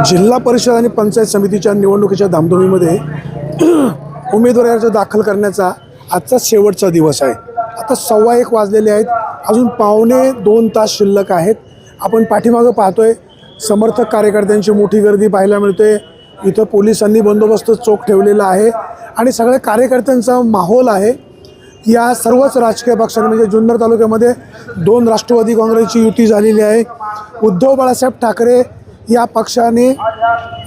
जिल्हा परिषद आणि पंचायत समितीच्या निवडणुकीच्या धामधुमीमध्ये उमेदवारी अर्ज दाखल करण्याचा आजचा शेवटचा दिवस आहे। आता 1:15 वाजलेले आहेत, अजून 1.25 तास शिल्लक आहेत। आपण पाठीमागं पाहतोय समर्थक कार्यकर्त्यांची मोठी गर्दी पाहायला मिळते। इथं पोलिसांनी बंदोबस्त चोख ठेवलेला आहे आणि सगळे कार्यकर्त्यांचा माहोल आहे। या सर्वच राजकीय पक्षांनी म्हणजे जुन्नर तालुक्यामध्ये 2 राष्ट्रवादी काँग्रेसची युती झालेली आहे। उद्धव बाळासाहेब ठाकरे या पक्षाने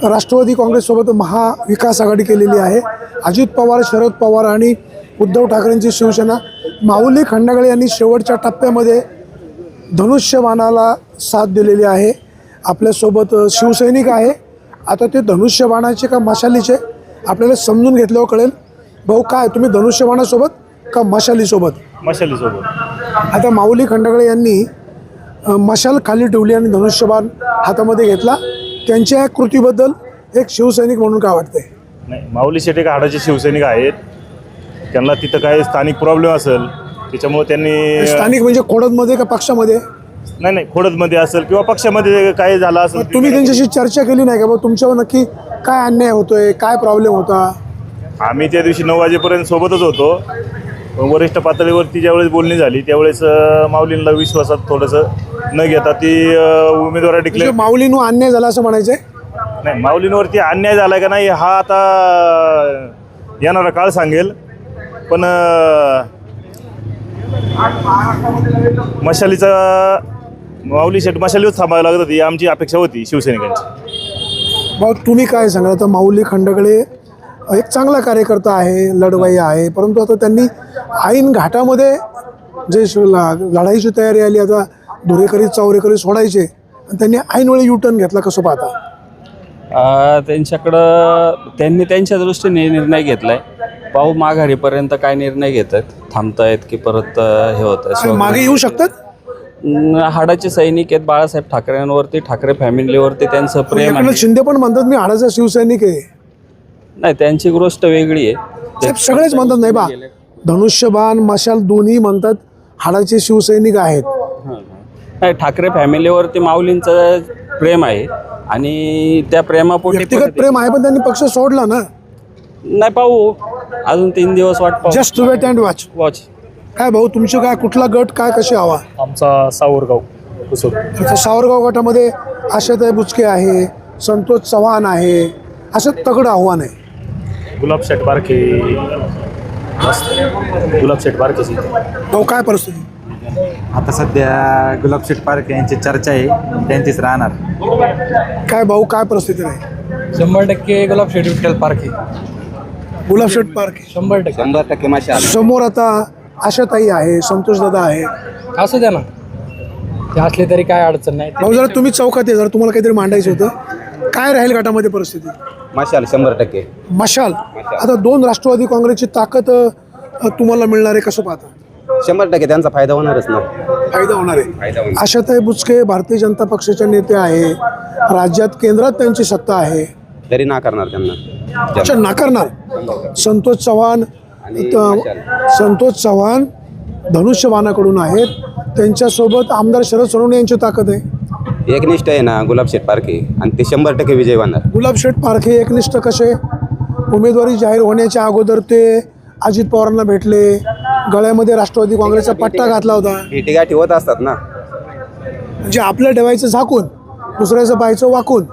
राष्ट्रवादी काँग्रेससोबत महाविकास आघाडी केलेली आहे। अजित पवार, शरद पवार आणि उद्धव ठाकरेंची शिवसेना। माऊली खंडागळे यांनी शेवटच्या टप्प्यामध्ये धनुष्यबाणाला साथ दिलेली आहे। आपल्यासोबत शिवसैनिक आहे। आता ते धनुष्यबाणाचे का मशालीचे आपल्याला समजून घेतल्यावर कळेल। भाऊ, काय तुम्ही धनुष्यबाणासोबत का मशालीसोबत? मशालीसोबत। आता माऊली खंडागळे यांनी मशाल खाली ठेवली आणि धनुष्यबाण हातामध्ये घेतला। त्यांच्या या कृतीबद्दल एक शिवसैनिक म्हणून काय वाटतंय? नाही, माऊली शेटे हाडाचे शिवसैनिक आहेत। त्यांना तिथं काय स्थानिक प्रॉब्लेम असेल त्याच्यामुळे त्यांनी स्थानिक म्हणजे खोडदमध्ये का पक्षामध्ये? नाही, खोडदमध्ये असेल किंवा पक्षामध्ये काय झालं असेल। तुम्ही त्यांच्याशी चर्चा केली नाही का? बा तुमच्यावर नक्की काय अन्याय होतोय, काय प्रॉब्लेम होता? आम्ही त्या दिवशी 9 वाजेपर्यंत सोबतच होतो। वरिष्ठ पातळीवरती ज्यावेळेस बोलणी झाली त्यावेळेस माऊलींना विश्वासात थोडंसं न घेता ती उमेदवार डिक्लेअर। माऊलींनो अन्याय झाला असं म्हणायचंय? नाही, माऊलींवरती अन्याय झाला का नाही हा आता येणारा काळ सांगेल। पण मशालीचा माऊली शेट मशालीवर थांबावं लागत होती, आमची अपेक्षा होती शिवसैनिकांची। भाऊ, तुम्ही काय सांगाल? आता माऊली खंडागळे एक चांगला कार्यकर्ता आहे, लढवय्या आहे, परंतु आता त्यांनी ऐन घाटामध्ये जे लढाईची तयारी आली, आता धुरेकरी चौरेकरी सोडायचे आणि त्यांनी ऐनवेळी युटर्न घेतला, कसं पाहता? त्यांनी त्यांच्या दृष्टीने निर्णय घेतलाय। पाहू माघारीपर्यंत काय निर्णय घेत आहेत, थांबतायत की परत हे होत आहे। मागे येऊ शकतात? हाडाचे सैनिक आहेत बाळासाहेब ठाकरेंवरती, ठाकरे फॅमिलीवरती त्यांचं प्रेम आहे। शिंदे पण म्हणतात मी हाडाचा शिवसैनिक आहे। नाही, त्यांची गोष्ट वेगळी आहे। साहेब सगळेच म्हणतात नाही बा, धनुष्यबाण मशाल दोन्ही म्हणतात हाडाचे शिवसैनिक आहेत। नाही, ठाकरे फॅमिलीवरती माऊलींचं प्रेम आहे आणि त्या प्रेमापोटी व्यक्तिगत प्रेम आहे, पण त्यांनी पक्ष सोडला ना। नाही, पाहू अजून 3 दिवस वाट पाहू। Just wait and watch. काय भाऊ, तुमचे काय कुठला गट काय कशी हवा? आमचा सावरगाव कुसुम। आता सावरगाव गटामध्ये आशाताई बुचके आहे, संतोष चव्हाण आहे, असं तगडं आव्हान आहे। गुलाबशेठ बारके, गुलाबशेठ बारके। भाऊ, काय परिस्थिती? आता सध्या गुलाबशेठ पारखे यांची चर्चा आहे, त्यांचीच राहणार। काय भाऊ, काय परिस्थिती नाही? 100% गुलाबशेठ विठ्ठल पारखे। गुलाबशेठ पारखे 100% माशा समोर आता आशाताई आहे, संतोष दादा आहे। असू द्या ना, ते असले तरी काय अडचण नाही। भाऊ, जरा तुम्ही चौकात आहे, जरा तुम्हाला काहीतरी मांडायचं होतं। काय राहील गटामध्ये परिस्थिती? माशाल 100%। मशाल आता 2 राष्ट्रवादी काँग्रेसची ताकद तुम्हाला मिळणार आहे, कसं पाहता? 100% त्यांचा फायदा होणारच ना। फायदा होणार आहे। आशाताई बुचके भारतीय जनता पक्षाचे नेते आहे, राज्यात केंद्रात त्यांची सत्ता आहे, तरी नाकारणार त्यांना। अच्छा, नाकारणार। संतोष चव्हाण धनुष्यबाणाकडून आहेत, त्यांच्यासोबत आमदार शरद सोनवणे यांची ताकद आहे। एकनिष्ठ आहे ना गुलाबशेठ पारखे, आणि ते 100% विजय होणार। गुलाबशेठ पारखे एकनिष्ठ कसे? उमेदवारी जाहीर होण्याच्या अगोदर ते अजित पवारांना भेटले, गळ्यामध्ये राष्ट्रवादी काँग्रेसचा पट्टा घातला होता। भेटीगाठी होत असतात ना, म्हणजे आपलं ठेवायचं झाकून, दुसऱ्याचं पाहायचं वाकून।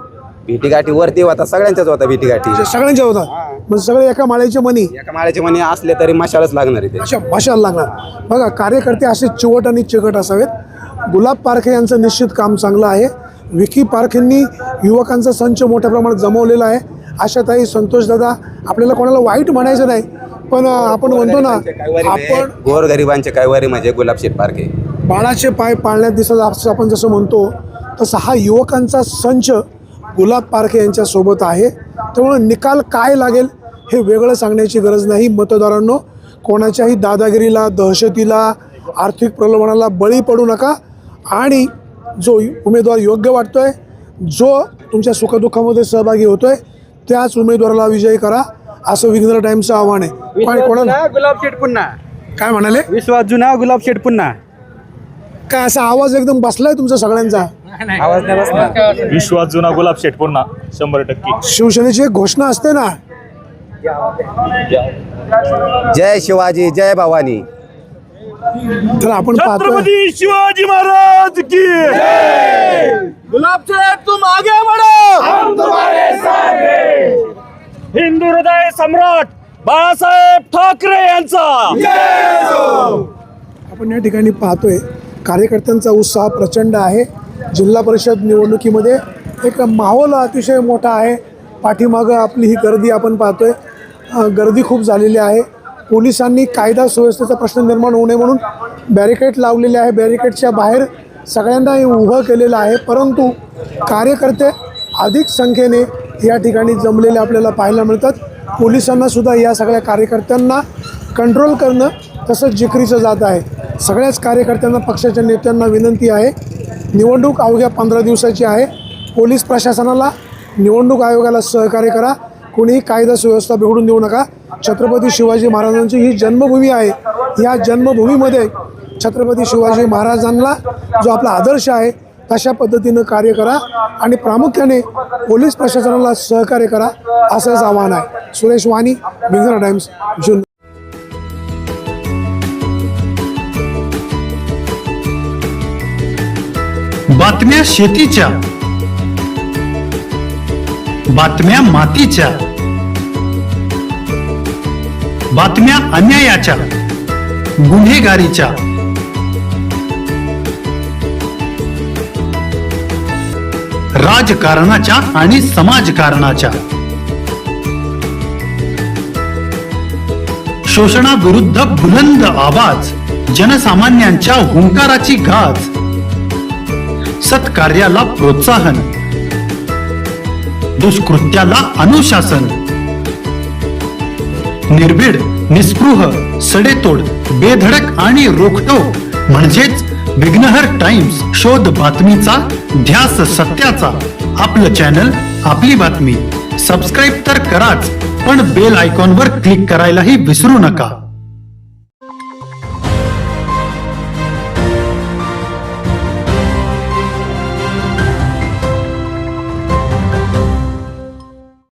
भेटीगाठी वरती होता, सगळ्यांच्याच होता भेटीगाठी, सगळ्यांच्या होता, म्हणजे सगळे एका माळ्याचे मनी। एका माळ्याचे मनी असले तरी मशालच लागणार आहे ते। अशा मशाल लागणार। बघा, कार्यकर्ते असे चिवट आणि चिकट असावेत। गुलाब पारखे यांचं निश्चित काम चांगलं आहे। विकी पारखेंनी युवकांचा संच मोठ्या प्रमाणात जमवलेला आहे। आशाताई, संतोष दादा, आपल्याला कोणाला वाईट म्हणायचं नाही, पण आपण म्हणतो ना, आपण गोरगरिबांचे कैवारी म्हणजे गुलाबशेठ पारखे। बाळाचे पाय पाळण्यात दिसत असं आपण जसं म्हणतो, तसा हा युवकांचा संच गुलाब पारखे यांच्या सोबत आहे। त्यामुळे निकाल काय लागेल हे वेगळं सांगण्याची गरज नाही। मतदारांनो, कोणाच्याही दादागिरीला, दहशतीला, आर्थिक प्रलोभनाला बळी पडू नका आणि जो उमेदवार योग्य वाटतोय, जो तुमच्या सुखदुःखामध्ये सहभागी होतोय, त्याच उमेदवाराला विजयी करा, असं विघ्नर टाइम्सचं आव्हान आहे। पण कोणाला गुलाबशेठ पुन्हा काय म्हणाले? विश्वास जुना, गुलाबशेठ पुन्हा। काय असा आवाज एकदम बसलाय तुमचा सगळ्यांचा? आवाज नाही बसणार. विश्वास जुना गुलाब शेठ पुन्हा 100%. शिवसेनेची एक घोषणा असते ना, जय शिवाजी जय भवानी. तर आपण पाहतो छत्रपती शिवाजी महाराज की गुलाब शेठ तुम आगे बढ़ो, हम तुम्हारे साथ हैं. हिंदू हृदय सम्राट बाळासाहेब ठाकरे यांचा आपण या ठिकाणी पाहतोय कार्यकर्त्यांचा उत्साह प्रचंड आहे. जिल्हा परिषद निवडणुकीमध्ये एक माहोल अतिशय मोठा आहे. पाठीमागं आपली ही गर्दी आपण पाहतोय, गर्दी खूप झालेली आहे. पोलिसांनी कायदा सुव्यवस्थेचा प्रश्न निर्माण होऊ नये म्हणून बॅरिकेड लावलेले आहे. बॅरिकेडच्या बाहेर सगळ्यांना उभं केलेलं आहे, परंतु कार्यकर्ते अधिक संख्येने या ठिकाणी जमलेले आपल्याला पाहायला मिळतात. पोलिसांना सुद्धा या सगळ्या कार्यकर्त्यांना कंट्रोल करणं तसंच जिकरीचं जात आहे. सगळ्याच कार्यकर्त्यांना, पक्षाच्या नेत्यांना विनंती आहे, निवडणूक अवघ्या 15 दिवसाची आहे. पोलीस प्रशासनाला, निवडणूक आयोगाला सहकार्य करा. कोणीही कायदा सुव्यवस्था बिघडून देऊ नका. छत्रपती शिवाजी महाराजांची ही जन्मभूमी आहे. या जन्मभूमीमध्ये छत्रपती शिवाजी महाराजांना जो आपला आदर्श आहे तशा पद्धतीनं कार्य करा आणि प्रामुख्याने पोलीस प्रशासनाला सहकार्य करा, असंच आव्हान आहे. सुरेश वाणी, बिंजरा टाइम्स, जुन्नर. बातम्या शेतीच्या, बातम्या मातीच्या, बातम्या अन्यायाच्या, गुन्हेगारीच्या, राजकारणाच्या आणि समाजकारणाच्या, शोषणाविरुद्ध बुलंद आवाज, जनसामान्यांच्या हुंकाराची गाज, सत्कार्याला प्रोत्साहन, दुष्कृत्याला अनुशासन, निर्भीड, निस्पृह, सडेतोड, बेधडक आणि रोखटोक म्हणजेच विघ्नहर टाइम्स. शोध बातमीचा, ध्यास सत्याचा. आपलं चॅनल, आपली बातमी. सबस्क्राईब तर कराच, पण बेल आयकॉनवर क्लिक करायलाही विसरू नका.